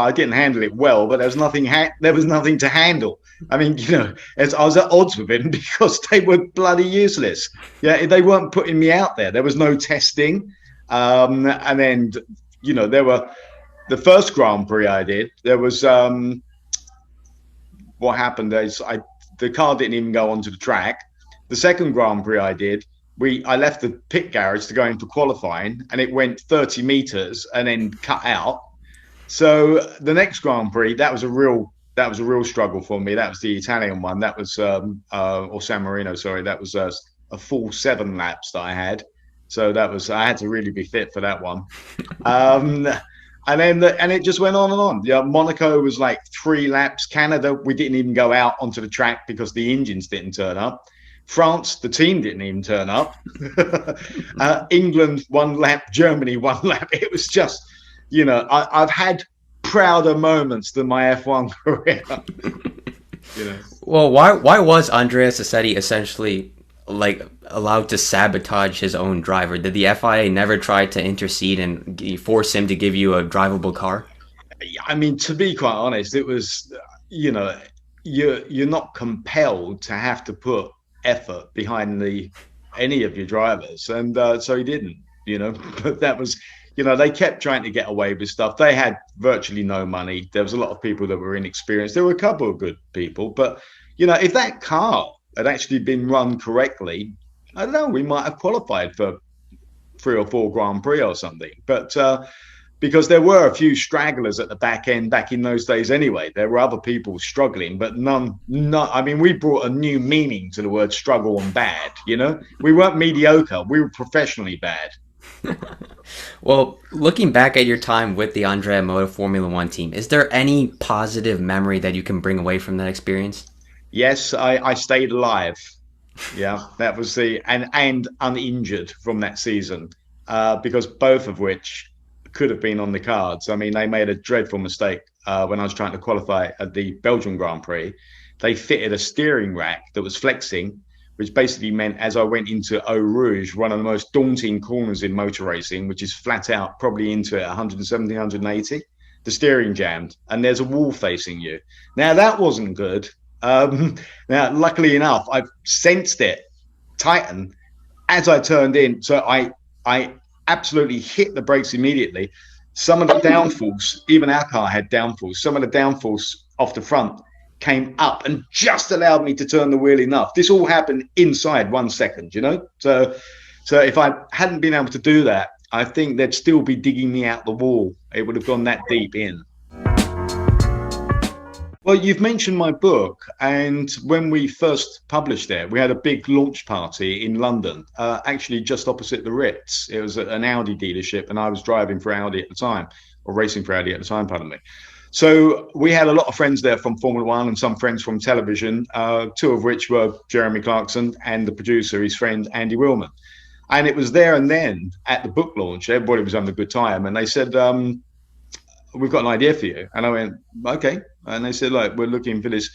I didn't handle it well, but there was nothing to handle. I mean, as I was at odds with him because they were bloody useless. Yeah, they weren't putting me out there. There was no testing. And then, there were the first Grand Prix I did. There was what happened is the car didn't even go onto the track. The second Grand Prix I did, I left the pit garage to go in for qualifying, and it went 30 meters and then cut out. So the next Grand Prix, that was a real struggle for me. That was the Italian one. That was or San Marino, sorry. That was a full 7 laps that I had. So I had to really be fit for that one. And then it just went on and on. Yeah, Monaco was like 3 laps. Canada, we didn't even go out onto the track because the engines didn't turn up. France, the team didn't even turn up. England, 1 lap. Germany, 1 lap. It was just, I've had prouder moments than my F1 career. Well, why was Andrea Sassetti essentially allowed to sabotage his own driver? Did the FIA never try to intercede and force him to give you a drivable car? I mean, to be quite honest, it was, you're not compelled to have to put effort behind any of your drivers, and so he didn't. But that was, they kept trying to get away with stuff. They had virtually no money. There was a lot of people that were inexperienced. There were a couple of good people, but if that car had actually been run correctly, I don't know, we might have qualified for 3 or 4 Grand Prix or something. But because there were a few stragglers at the back end back in those days anyway. There were other people struggling, but none. I mean, we brought a new meaning to the word struggle and bad, We weren't mediocre. We were professionally bad. Well, looking back at your time with the Andrea Moda Formula One team, is there any positive memory that you can bring away from that experience? Yes, I stayed alive. Yeah, that was and uninjured from that season, because both of which could have been on the cards. I mean, they made a dreadful mistake when I was trying to qualify at the Belgian Grand Prix. They fitted a steering rack that was flexing, which basically meant as I went into Eau Rouge, one of the most daunting corners in motor racing, which is flat out, probably into it 170, 180, the steering jammed, and there's a wall facing you. Now, that wasn't good. Now, luckily enough, I've sensed it tighten as I turned in. So I absolutely hit the brakes immediately. Some of the downforce, even our car had downforce, some of the downforce off the front came up and just allowed me to turn the wheel enough. This all happened inside 1 second, So if I hadn't been able to do that, I think they'd still be digging me out the wall. It would have gone that deep in. Well, you've mentioned my book, and when we first published it, we had a big launch party in London, actually just opposite the Ritz. It was at an Audi dealership, and I was driving for Audi at the time, or racing for Audi at the time, pardon me. So we had a lot of friends there from Formula One and some friends from television, 2 of which were Jeremy Clarkson and the producer, his friend Andy Willman. And it was there and then at the book launch, everybody was having a good time, and they said, we've got an idea for you. And I went, okay. And they said, look, we're looking for this,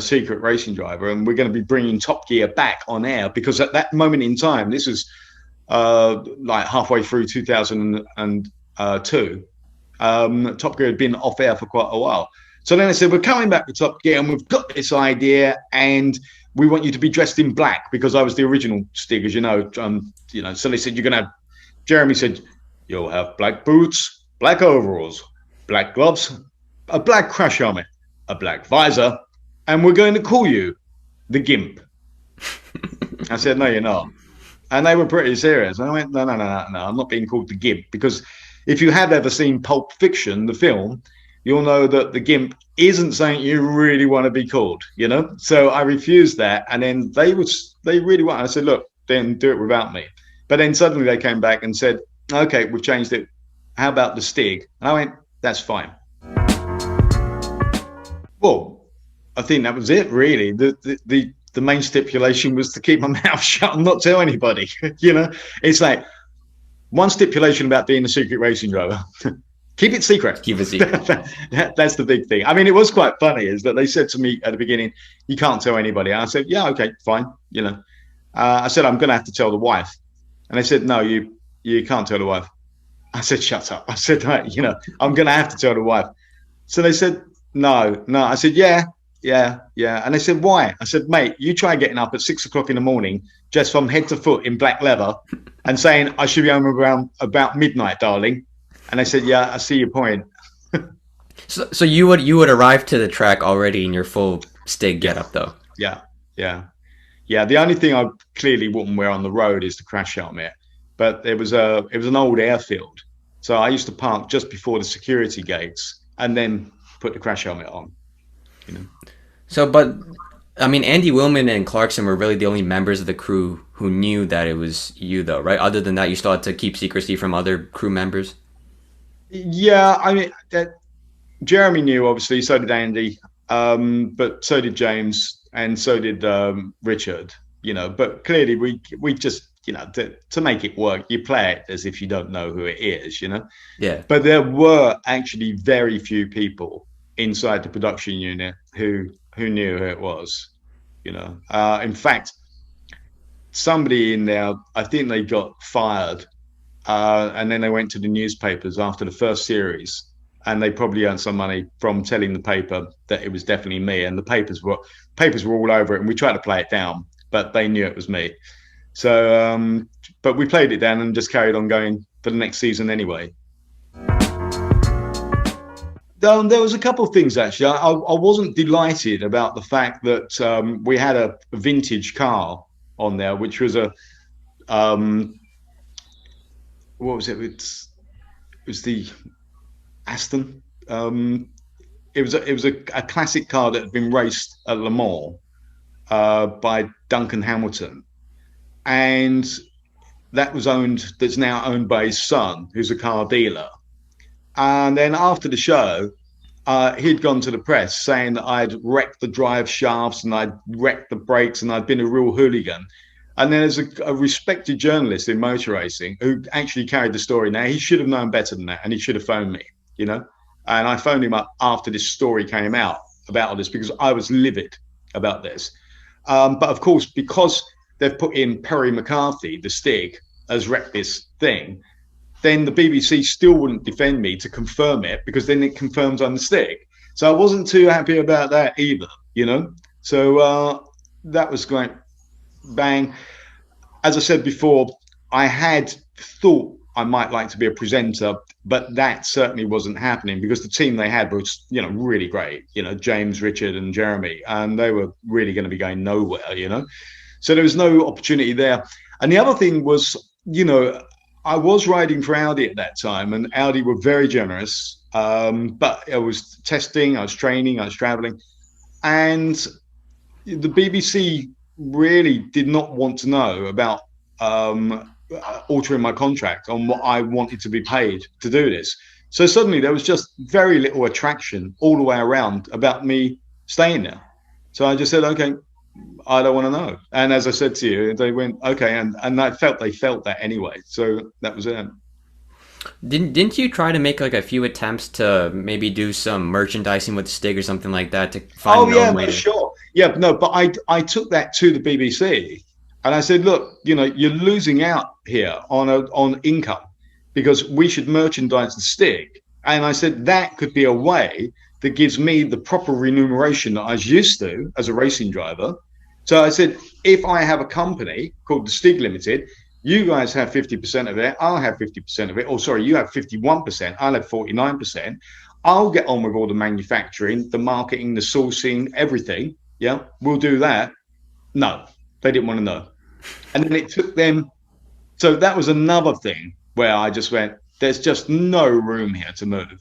secret racing driver, and we're going to be bringing Top Gear back on air, because at that moment in time, this was like halfway through 2002, Top Gear had been off air for quite a while. So then I said, we're coming back to Top Gear, and we've got this idea, and we want you to be dressed in black, because I was the original Stig, as you know. So they said, you're going to have, Jeremy said, you'll have black boots, black overalls, black gloves, a black crash helmet, a black visor, and we're going to call you the Gimp. I said, no, you're not. And they were pretty serious. And I went, no, I'm not being called the Gimp, because if you have ever seen Pulp Fiction, the film, you'll know that the Gimp isn't something you really want to be called, So I refused that, and then they really wanted. I said, look, then do it without me. But then suddenly they came back and said, okay, we've changed it. How about the Stig? And I went, that's fine. Well, I think that was it, really. The main stipulation was to keep my mouth shut and not tell anybody. It's like one stipulation about being a secret racing driver. Keep it secret. Keep it secret. That's the big thing. I mean, it was quite funny is that they said to me at the beginning, you can't tell anybody. And I said, yeah, okay, fine. I said, I'm going to have to tell the wife. And they said, no, you can't tell the wife. I said, shut up. I said, I'm going to have to tell the wife. So they said, no, no. I said, yeah, yeah, yeah. And they said, why? I said, mate, you try getting up at 6 o'clock in the morning, just from head to foot in black leather, and saying I should be home around about midnight, darling. And they said, yeah, I see your point. So you would arrive to the track already in your full Stig Yeah, getup though. yeah, yeah, yeah. The only thing I clearly wouldn't wear on the road is the crash helmet. But it was an old airfield, so I used to park just before the security gates and then put the crash helmet on. You know. So, but I mean, Andy Willman and Clarkson were really the only members of the crew who knew that it was you, though, right? Other than that, you still had to keep secrecy from other crew members. Yeah, I mean, Jeremy knew, obviously, so did Andy, but so did James, and so did Richard. But clearly we just to make it work, you play it as if you don't know who it is. Yeah. But there were actually very few people inside the production unit who knew who it was. In fact, somebody in there, I think they got fired, and then they went to the newspapers after the first series, and they probably earned some money from telling the paper that it was definitely me. And the papers were all over it, and we tried to play it down, but they knew it was me. So, but we played it down and just carried on going for the next season anyway. There was a couple of things actually. I wasn't delighted about the fact that we had a vintage car on there, which was a what was it? It was the Aston. It was a classic car that had been raced at Le Mans by Duncan Hamilton, and that's now owned by his son, who's a car dealer. And then after the show, he'd gone to the press saying that I'd wrecked the drive shafts and I'd wrecked the brakes and I'd been a real hooligan. And then there's a respected journalist in motor racing who actually carried the story. Now, he should have known better than that, and he should have phoned me, you know. And I phoned him up after this story came out about all this because I was livid about this. But of course, because they've put in Perry McCarthy, the Stig, as wrecked this thing, then the BBC still wouldn't defend me to confirm it because then it confirms I'm the Stig. So I wasn't too happy about that either, you know. So that was going bang. As I said before, I had thought I might like to be a presenter, but that certainly wasn't happening because the team they had was, really great. James, Richard, and Jeremy, and they were really going to be going nowhere. So there was no opportunity there. And the other thing was, I was riding for Audi at that time, and Audi were very generous. But I was testing, I was training, I was traveling, and the BBC really did not want to know about altering my contract on what I wanted to be paid to do this. So suddenly there was just very little attraction all the way around about me staying there. So I just said, okay, I don't want to know. And as I said to you, they went, okay. And they felt that anyway. So that was it. Didn't you try to make like a few attempts to maybe do some merchandising with Stig or something like that to find your own way? Sure. Yeah, no, but I took that to the BBC and I said, look, you're losing out here on income because we should merchandise the Stig. And I said that could be a way that gives me the proper remuneration that I was used to as a racing driver. So I said, if I have a company called the Stig Limited, you guys have 50% of it, I'll have 50% of it. Or sorry, you have 51%, I'll have 49%. I'll get on with all the manufacturing, the marketing, the sourcing, everything. Yeah, we'll do that. No, they didn't want to know. And then it took them. So that was another thing where I just went, there's just no room here to move.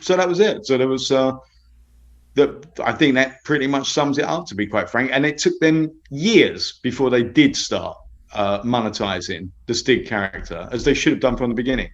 So that was it. So there was I think that pretty much sums it up, to be quite frank. And it took them years before they did start monetizing the Stig character, as they should have done from the beginning.